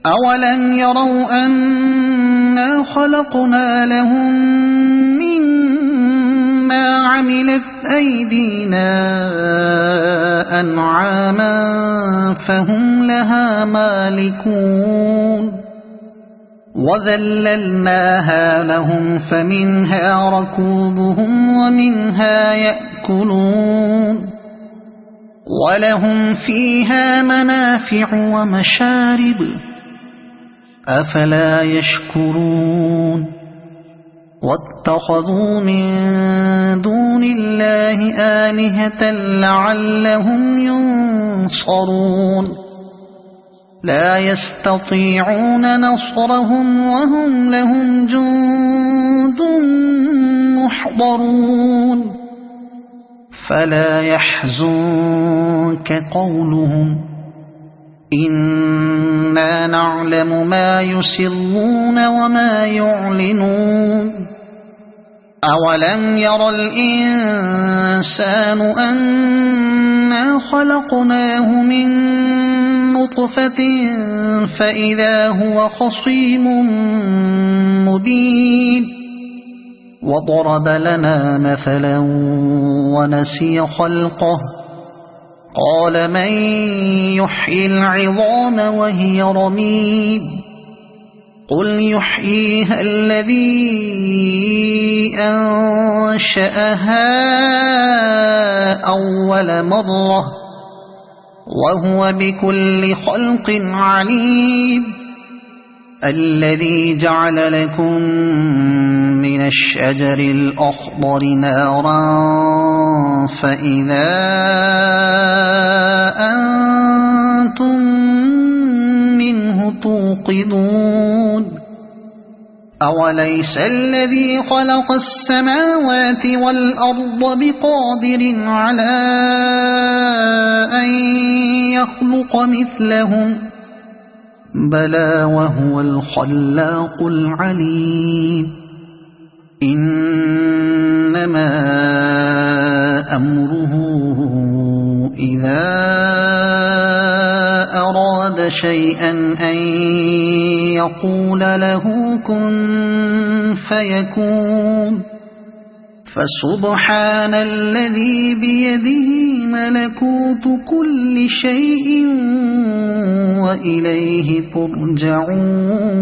أولم يروا أنا خلقنا لهم مما عملت أيدينا أنعاما فهم لها مالكون وذللناها لهم فمنها ركوبهم ومنها يأكلون ولهم فيها منافع ومشارب أفلا يشكرون واتخذوا من دون الله آلهة لعلهم ينصرون لا يستطيعون نصرهم وهم لهم جند محضرون فلا يحزنك قولهم إنا نعلم ما يسرون وما يعلنون أولم ير الإنسان أنا خلقناه من نطفة فإذا هو خصيم مبين وضرب لنا مثلا ونسي خلقه قال من يحيي العظام وهي رميم قل يحييها الذي أنشأها أول مرة وهو بكل خلق عليم الذي جعل لكم من الشجر الأخضر نارا فإذا أنتم منه توقدون أوليس الذي خلق السماوات والأرض بقادر على أن يخلق مثلهم بلى وهو الخلاق العليم إنما أمره إذا أراد شيئا أن يقول له كن فيكون فسبحان الذي بيده ملكوت كل شيء وإليه ترجعون